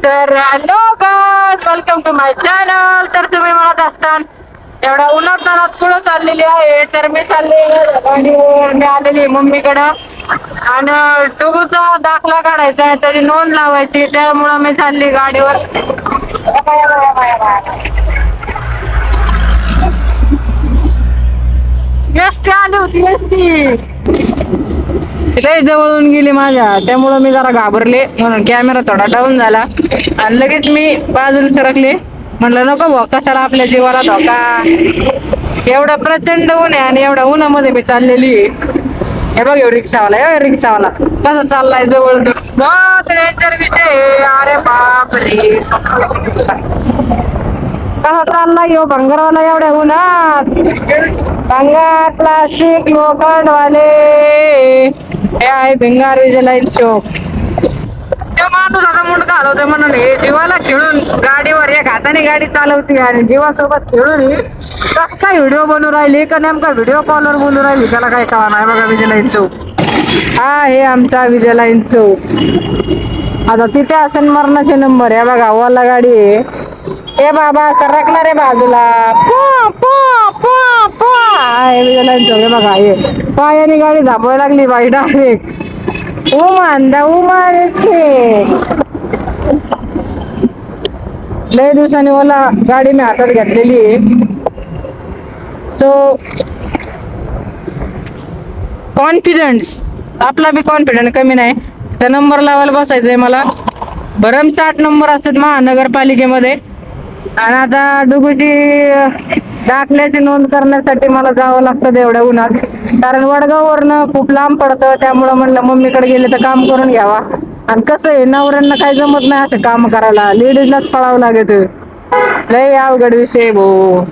तर hello guys, welcome to my channel. तर तुम्ही म्हणत असताल एवढा उन्हात कुठं चाललेली आहे, तर मी चालले गाडीवर. मी आलेली मम्मीकडं आणि टुगूचा दाखला काढायचा आहे, त्याची नोंद लावायची, त्यामुळं मी चालली गाडीवर. एसटी आली होती, लय जवळून गेली माझ्या, त्यामुळं मी जरा घाबरले, म्हणून कॅमेरा थोडा डाऊन झाला आणि लगेच मी बाजूला सरकले. म्हणलं नको भाऊ, कशाला आपल्या जीवाला धोका. एवढा प्रचंड ऊन आहे आणि एवढ्या उन्हामध्ये मी चाललेली. हे बघ रिक्षावाला, रिक्षावाला कसा चाललाय जवळ. अरे बाप रे, कसा चाललाय हो भंगारवाला एवढ्या उन्हात. भंगार, प्लास्टिक, लोखंडवाले. हे आहे भिंगार विजय चौक. त्या माणूस मुंडका हलवतोय म्हणून हे जीवाला खेळून गाडीवर एक हाताने गाडी चालवती आणि जीवासोबत खेळून कस काय व्हिडिओ बनवू राहिली का नेमका व्हिडिओ कॉलवर बोलू राहिली त्याला काही कळा नाही. बघा विजय लाईन चौक, हा हे आमचा विजय लाईन चौक. आता तिथे असेल मरणाचे नंबर. आहे बघा ओला गाडी आहे. ए बाबा सरकणार रे बाजूला. विजय लाईन चौक. हे बघा हे पायाने गाडी झापवायला लागली बाई डायरेक्ट. लय दिवसांनी ओला गाडी मी हातात घेतलेली आहे. सो कॉन्फिडन्स, आपला बी कॉन्फिडन्स कमी नाही. त्या नंबर लावायला बसायचंय मला. भरमसाठ नंबर असतात महानगरपालिकेमध्ये. आणि आता डुगूची दाखल्याची नोंद करण्यासाठी मला जावं लागतं एवढ्या उन्हात, कारण वडगाववरनं खूप लांब पडतं. त्यामुळं म्हणलं मम्मीकडे गेले तर काम करून घ्यावा. आणि कसं आहे, नवऱ्यांना काही जमत नाही असं काम करायला, लेडीजलाच पळावं लागत. लय अवघड विषय भाऊ.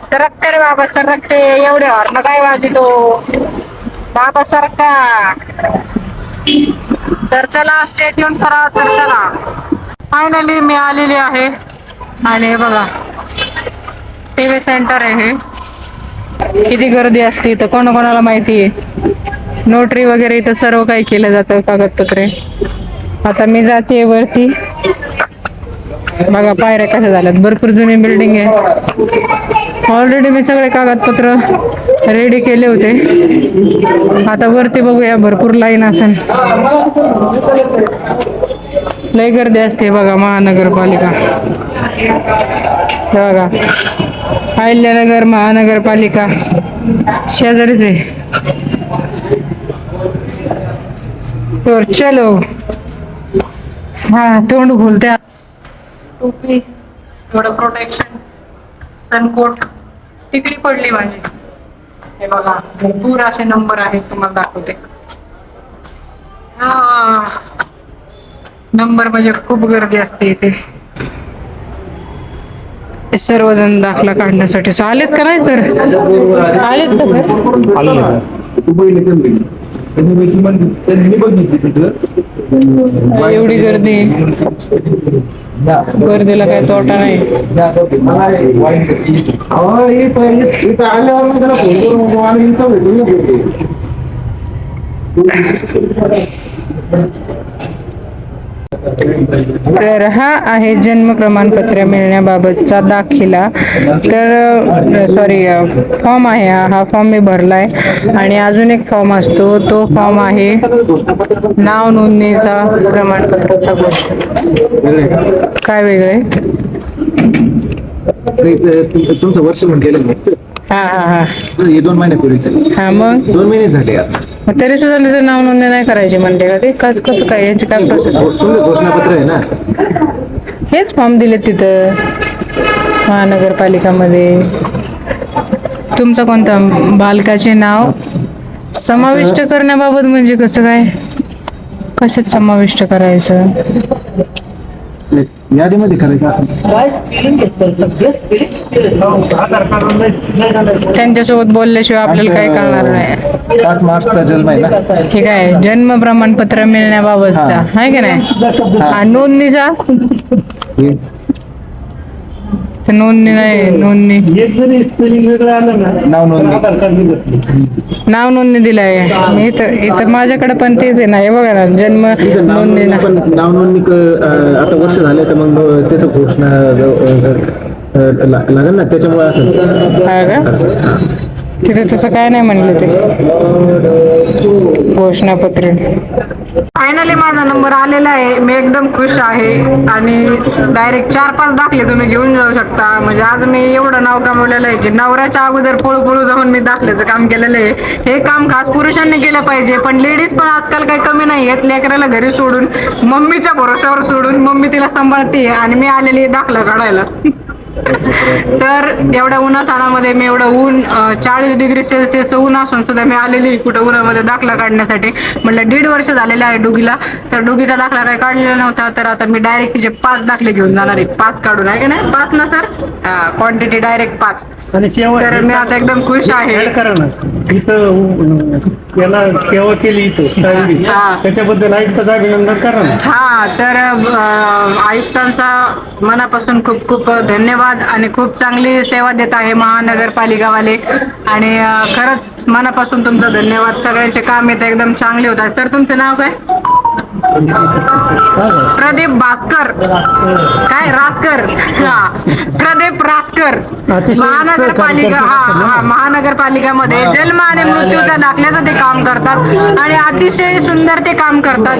सरकते रे बाबा सरकते, एवढे हॉर्न काय वाजतो बाबा सरका. तर चला स्टे ट्यून करा. तर चला फायनली मी आलेली आहे आणि हे बघा टीव्ही सेंटर आहे. हे किती गर्दी असते इथं कोणाकोणाला माहिती आहे. नोटरी वगैरे इथं सर्व काही केलं जातं, कागदपत्रे. आता मी जाते वरती. बघा पायऱ्या कशा झाल्यात, भरपूर जुनी बिल्डिंग आहे. ऑलरेडी मी सगळे कागदपत्र रेडी केले होते. आता वरती बघूया, भरपूर लाईन असेल. लय गर्दी असते बघा महानगरपालिका. बघा अहिल्यानगर महानगरपालिका शेजारीच आहे. तर चलो. हा तोंड खोलते. टोपी, थोडं प्रोटेक्शन, सनकोट, टिकली पडली माझी. हे बघा भरपूर असे नंबर आहेत, तुम्हाला दाखवते. नंबर म्हणजे खूप गर्दी असते इथे. सर्वजण दाखला काढण्यासाठी आलेत का नाही सर? आलेत का सर? एवढी गर्दी, गर्दीला काही तोटा नाही. तर हा आहे जन्म प्रमाणपत्र मिळण्याबाबतचा दाखला. तर सॉरी फॉर्म आहे हा फॉर्म मी भरलाय. आणि अजून एक फॉर्म असतो, तो फॉर्म आहे नाव नोंदणीचा प्रमाणपत्राचा गोष्ट. काय वेगळे तुमचं वर्ष म्हणून गेलं. हा हा हा हे 2 महिन्यापूर्वीच. हा मग 2 महिने झाले आता. मग तरी सुद्धा तिचं नाव नोंदणी नाही करायची म्हणते का ते? कसं काय, यांची काय प्रोसेस? तुमचं घोषणापत्र आहे ना, हेच फॉर्म दिले तिथं महानगरपालिकामध्ये. तुमचं कोणता बालकाचे नाव समाविष्ट करण्याबाबत म्हणजे कसं काय, कशात समाविष्ट करायचं? यादीमध्ये करायचं असं. त्यांच्यासोबत बोलल्याशिवाय आपल्याला काही कळणार नाही. 5 मार्चचा जन्म आहे ना. ठीक आहे, जन्म प्रमाणपत्र मिळण्याबाबतचा आहे की नाही. नोंदणीचा तर नोंदणी नाही, नोंदणी एक जरी स्पेलिंग वेगळं आलं ना, नाव नोंदणी. आधार कार्ड निघत. नाव नोंदणी दिलाय. मी इथं माझ्याकडे पण तेच आहे ना, हे बघा ना, जन्म इथं नाव नोंदणी नोंदणी ना. पण नाव नोंदणी आता वर्ष झाले तर मग त्याचं घोषणा लागेल ना, त्याच्यामुळे असेल. हा का? तिथे तसं काय नाही म्हणले ते घोषणापत्र. फायनली माझा नंबर आलेला आहे. मी एकदम खुश आहे आणि डायरेक्ट 4-5 दाखले तुम्ही घेऊन जाऊ शकता. म्हणजे आज मी एवढं नाव कमवलेलं आहे की नवऱ्याच्या अगोदर पळू जाऊन मी दाखल्याचं काम केलेलं आहे. हे काम खास पुरुषांनी केलं पाहिजे, पण लेडीज पण आजकाल काही कमी नाही आहेत. लेकराला घरी सोडून, मम्मीच्या भरोश्यावर सोडून, मम्मी तिला सांभाळते आणि मी आलेली आहे दाखला काढायला. तर एवढ्या उन्हाताणामध्ये मी एवढं ऊन 40 डिग्री सेल्सिअस ऊन असून सुद्धा मी आलेली कुठं उन्हामध्ये दाखला काढण्यासाठी. म्हटलं 1.5 वर्ष झालेलं आहे डुगीला, तर डुगीचा दाखला काही काढलेला नव्हता. तर आता मी डायरेक्ट तिचे 5 दाखले घेऊन जाणार आहे. 5 काढून आहे की नाही? 5 ना सर? Quantity direct 5. आणि सेवा तर मी आता एकदम खुश आहे. ऍड करा ना इथं, याला सेवा केली इथं साहेबी. हा. त्याच्याबद्दल आयुक्ताचं अभिनंदन करा ना. हा, तर आयुक्तांचा मनापासून खूप खूप धन्यवाद आणि खूप चांगली सेवा देत आहे महानगरपालिकावाले. आणि खरंच मनापासून तुमचं धन्यवाद. सगळ्यांचे काम येतं एकदम चांगले होतात. सर तुमचं नाव काय? प्रदीप भास्कर काय रासकर? हा, प्रदीप रासकर. अतिशय महानगरपालिका, हा महानगरपालिकामध्ये जन्म आणि मृत्यूच्या दाखल्याचं ते काम करतात आणि अतिशय सुंदर ते काम करतात.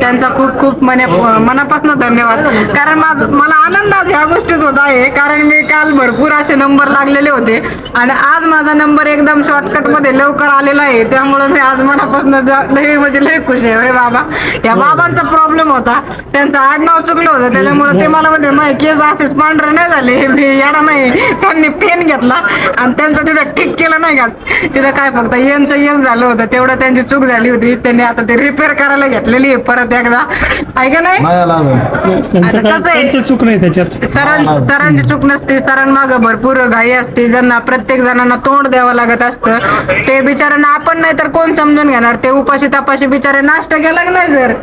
त्यांचा खूप खूप मनापासून धन्यवाद. कारण मला आनंद आज ह्या गोष्टीच होत आहे, कारण मी काल भरपूर असे नंबर लागलेले होते आणि आज माझा नंबर एकदम शॉर्टकट मध्ये लवकर आलेला आहे. त्यामुळे मी आज मनापासून लय खुश आहे. होय बाबा, या बाबांचा प्रॉब्लेम होता, त्यांचं आडनाव चुकलं होतं, त्याच्यामुळे ते मला म्हणजे माझे केस असेच पांढरे नाही झाले. मी येणार नाही, त्यांनी पेन घेतला आणि त्यांचं तिथं ठीक केलं नाही का, तिथं काय फक्त यांचं यश झालं होतं, तेवढं त्यांची चूक झाली होती. त्यांनी आता ते रिपेअर करायला घेतलेली आहे परत एकदा, आहे का नाही? आता कसं आहे, त्यांची चूक नाही त्याच्यात. सरांची चूक नसते. सरांमागं भरपूर घाई असते, ज्यांना प्रत्येक जणांना तोंड द्यावं लागत असतं. ते बिचाऱ्यांना आपण नाही तर कोण समजून घेणार? ते उपाशी तापाशी बिचारे नाश्ता केला की नाही सर?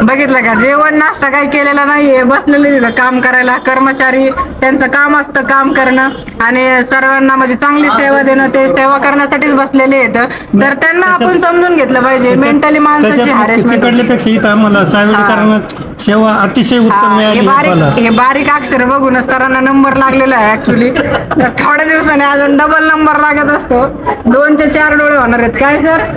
बघितलं का, जेवण नाश्ता काही केलेला नाहीये, बसलेले तिथं काम करायला. कर्मचारी त्यांचं काम असतं काम करणं आणि सर्वांना म्हणजे चांगली सेवा देणं, ते सेवा करण्यासाठीच बसलेले आहेत. तर त्यांना आपण समजून घेतलं पाहिजे. मेंटली माणसाची हॅरेसमेंट. कडल्यापेक्षा इथं आम्हाला सार्वजनिकरणात सेवा अतिशय उत्तम मिळाली मला. हे बारीक अक्षर बघून सरांना नंबर लागलेला आहे ऍक्च्युली. तर थोड्या दिवसाने अजून डबल नंबर लागत असतो. 2 ते 4 डोळे होणार आहेत. काय सर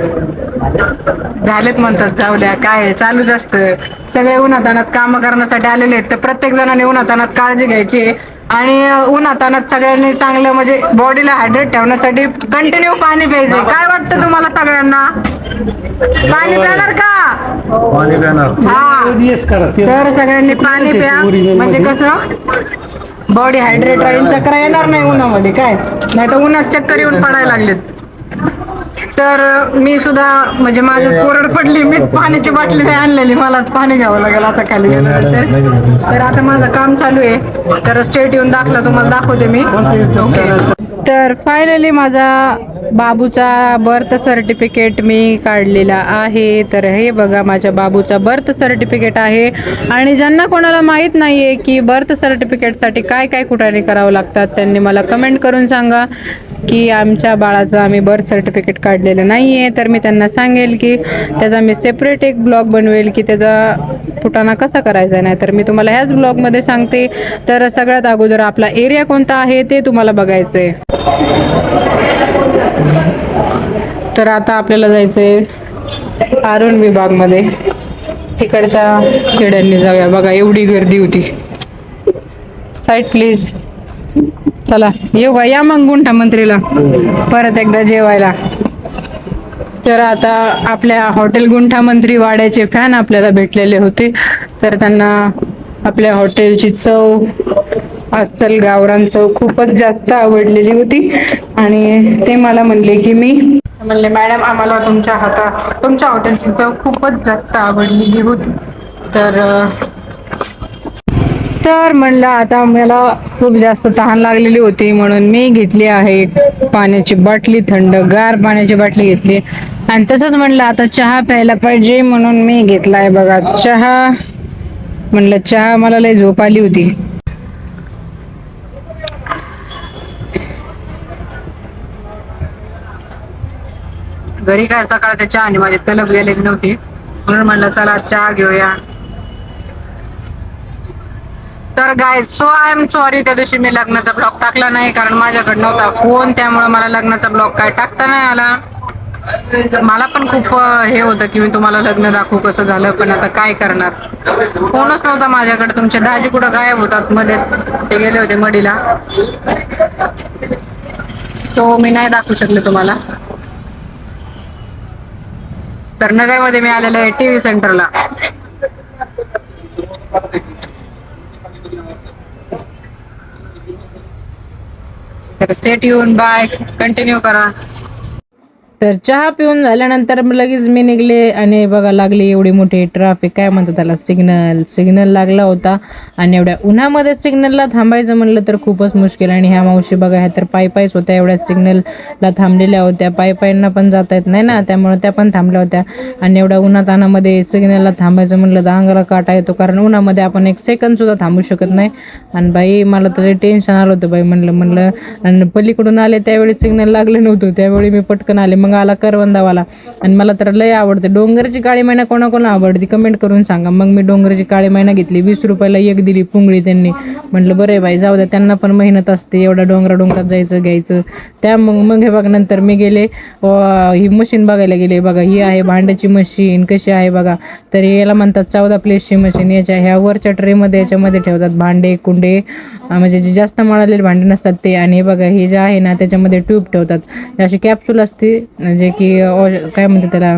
झालेत म्हणतात, जाऊ द्या, काय चालूच असतं. सगळे उन्हातानात काम करण्यासाठी आलेले आहेत, तर प्रत्येक जणांनी उन्हातानात काळजी घ्यायची आणि उन्हातानात सगळ्यांनी चांगलं म्हणजे बॉडीला हायड्रेट ठेवण्यासाठी कंटिन्यू पाणी प्यायचे. काय वाटतं तुम्हाला सगळ्यांना? पाणी पिणार का? पाणी देणार. हा, येस करा. तर सगळ्यांनी पाणी प्या, म्हणजे कसं बॉडी हायड्रेट राहील. चक्कर येणार नाही उन्हामध्ये, काय नाही तर उन्हात चक्कर येऊन पडायला लागलेत. तर मी सुद्धा म्हणजे माझीच कोरड पडली, मीच पाण्याची बाटली नाही आणलेली, मला पाणी घ्यावं लागेल आता खाली गेल्यानंतर. तर आता माझं काम चालू आहे, तर स्टेट येऊन दाखला तुम्हाला दाखवते मी. ओके, तर फायनली माझा बाबूचा बर्थ सर्टिफिकेट मी काढलेला आहे. तर हे बघा, माझ्या बाबूचा बर्थ सर्टिफिकेट आहे. आणि ज्यांना कोणाला माहीत नाही आहे की बर्थ सर्टिफिकेटसाठी काय काय कुठाने करावं लागतात, त्यांनी मला कमेंट करून सांगा की आमच्या बाळाचं आम्ही बर्थ सर्टिफिकेट काढलेलं नाही आहे. तर मी त्यांना सांगेल की त्याचा मी सेपरेट एक ब्लॉग बनवेल की त्याचा फुटाणा कसा करायचा. नाही तर मी तुम्हाला ह्याच ब्लॉगमध्ये सांगते. तर सगळ्यात अगोदर आपला एरिया कोणता आहे ते तुम्हाला बघायचं आहे. तर आता आपल्याला जायचंय आरोन विभागमध्ये. तिकडच्या शिड्यांनी जाऊया. बघा एवढी गर्दी होती. Side please. चला येऊ का? या मग गुंठा मंत्रीला परत एकदा जेवायला. तर आता आपल्या हॉटेल गुंठा मंत्री वाड्याचे फॅन आपल्याला भेटलेले होते. तर त्यांना आपल्या हॉटेलची चव, अस्सल गावरान चव खूपच जास्त आवडलेली होती आणि ते मला म्हणले की म्हणले मॅडम आम्हाला तुमच्या हॉटेलची चव खूपच जास्त आवडलेली होती. तर म्हणलं आता मला खूप जास्त तहान लागलेली होती म्हणून मी घेतली आहे पाण्याची बाटली, थंडगार पाण्याची बाटली घेतली. आणि तसंच म्हणलं आता चहा प्यायला पाहिजे म्हणून मी घेतलाय बघा चहा. म्हणलं चहा, मला लय झोप आली होती. घरी काय सकाळच्या चहा आणि माझी तलब गेलेली नव्हती, म्हणून म्हणलं चला चहा घेऊया. तर guys so I am sorry, त्या दिवशी मी लग्नाचा ब्लॉग टाकला नाही कारण माझ्याकडे नव्हता फोन, त्यामुळे मला लग्नाचा ब्लॉग काय टाकता नाही आला. मला पण खूप हे होतं की मी तुम्हाला लग्न दाखवू कसं झालं, पण आता काय करणार, फोनच नव्हता माझ्याकडे. तुमचे दाजी कुठं गायब होतात मध्ये, ते गेले होते मडीला, तो मी नाही दाखवू शकले तुम्हाला. तर नगरमध्ये मी आलेलो आहे टीव्ही सेंटरला. तर स्टेट येऊन बाय, कंटिन्यू करा. तर चहा पिऊन झाल्यानंतर लगेच मी निघले आणि बघा लागली एवढी मोठी ट्रॅफिक, काय म्हणतात त्याला, सिग्नल लागला होता. आणि एवढ्या उन्हामध्ये सिग्नलला थांबायचं म्हणलं तर खूपच मुश्किल. आणि ह्या मावशी बघा, ह्या तर पायीच होत्या, एवढ्या सिग्नलला थांबलेल्या होत्या, पायींना पण जाता येत नाही ना, त्यामुळे त्या पण थांबल्या होत्या. आणि एवढ्या उन्हातानामध्ये सिग्नलला थांबायचं म्हणलं तर अंगाला काटा येतो, कारण उन्हामध्ये आपण 1 सेकंद सुद्धा थांबू शकत नाही. आणि बाई मला तर टेन्शन आलं होतं बाई, म्हणलं आणि पलीकडून आले त्यावेळी सिग्नल लागलं नव्हतं, त्यावेळी मी पटकन आले. मग आला करवंदावाला, आणि मला तर लय आवडते डोंगरची काळी मैना, कोणाकोणा आवडती कमेंट करून सांगा. मग मी डोंगरची काळी मैना घेतली, 20 रुपयाला एक दिली पुंगळी त्यांनी. म्हणलं बरं आहे बाई, जाऊ द्या, त्यांना पण मेहनत असते, एवढा डोंगरात जायचं घ्यायचं. त्या मग हे बघ, नंतर मी गेले ही मशीन बघायला गेले. बघा ही आहे भांड्याची मशीन, कशी आहे बघा. तर याला म्हणतात 14 प्लेसची मशीन. याच्या ह्या वरच्या ट्रेमध्ये याच्यामध्ये ठेवतात भांडे कुंडे, म्हणजे जे जास्त मळालेले भांडे नसतात ते. आणि हे बघा हे जे आहे ना त्याच्यामध्ये ट्यूब ठेवतात, अशी कॅप्सूल असते, जे की काय म्हणतात त्याला,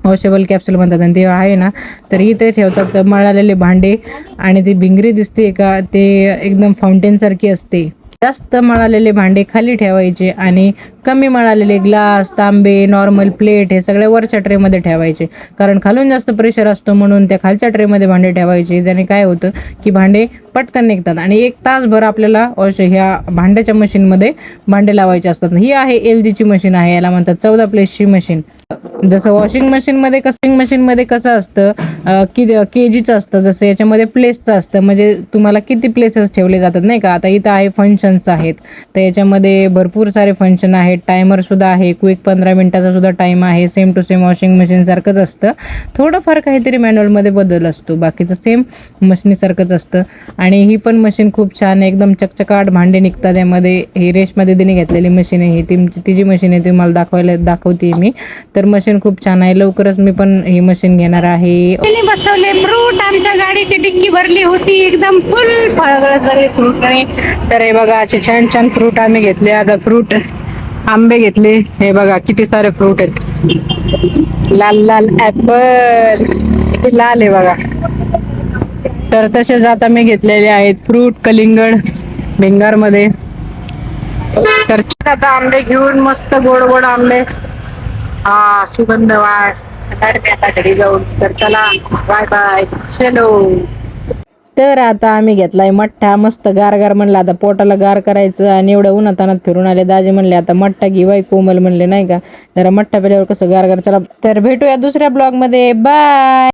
वॉशेबल कॅप्सूल म्हणतात. आणि ते आहे ना, तर इथे ठेवतात मळालेले भांडे. आणि ती भिंगरी दिसते का, ते एकदम फाउंटेनसारखी असते. जास्त मळालेले भांडे खाली ठेवायचे आणि कमी मळालेले ग्लास, तांबे, नॉर्मल प्लेट हे सगळ्या वरच्या ट्रेमध्ये ठेवायचे, कारण खालून जास्त प्रेशर असतो, म्हणून त्या खालच्या ट्रेमध्ये भांडे ठेवायचे. ज्याने काय होतं की भांडे पटकन निघतात. आणि 1 तासभर आपल्याला ह्या भांड्याच्या मशीनमध्ये भांडे लावायचे असतात. ही आहे LGची मशीन आहे, याला म्हणतात 14 प्लेसची मशीन. जसं वॉशिंग मशीनमध्ये कसं असतं की KGचं असतं, जसं याच्यामध्ये प्लेसचं असतं, म्हणजे तुम्हाला किती प्लेसेस ठेवले जातात नाही का. आता इथं आहे फंक्शन्स आहेत, तर याच्यामध्ये भरपूर सारे फंक्शन आहेत. टायमर सुद्धा आहे, क्विक 15 मिनिटाचा सुद्धा टाईम आहे. सेम टू सेम वॉशिंग मशीनसारखंच असतं, थोडंफार काहीतरी मॅन्युअलमध्ये बदल असतो, बाकीचं सेम मशीनीसारखंच असतं. आणि ही पण मशीन खूप छान आहे, एकदम चकचकाट भांडे निघतात यामध्ये. ही रेशमा दीदीने घेतलेली मशीन आहे, ही तिची मशीन आहे, तुम्हाला दाखवते मी. तर मशीन खूप छान आहे, लवकरच मी पण ही मशीन घेणार आहे. बसवले फ्रूट, आमच्या गाडीची डिक्की भरली होती एकदम फुल, फळगळ फ्रूटने. तर हे बघा असे छान छान फ्रूट आम्ही घेतले. आता फ्रूट आंबे घेतले, हे बघा किती सारे फ्रूट आहेत, लाल लाल ऍपल, किती लाल आहे बघा. तर तसेच आता मी घेतलेले आहेत फ्रूट कलिंगड भिंगारमध्ये. तर आता आंबे घेऊन मस्त गोड गोड आंबे, हा सुगंध वास आता घरी जाऊन. तर चला बाय बाय, चलो. तर आता आम्ही घेतलाय मठ्ठा, मस्त गार गार. म्हणलं आता पोटाला गार करायचं, आणि एवढं उन्हातानात फिरून आले. दाजी म्हणले आता मठ्ठा घेवाय, कोमल म्हणले नाही का, जरा मठ्ठा पिल्यावर कसं गार गार. चला तर भेटूया दुसऱ्या ब्लॉग मध्ये, बाय.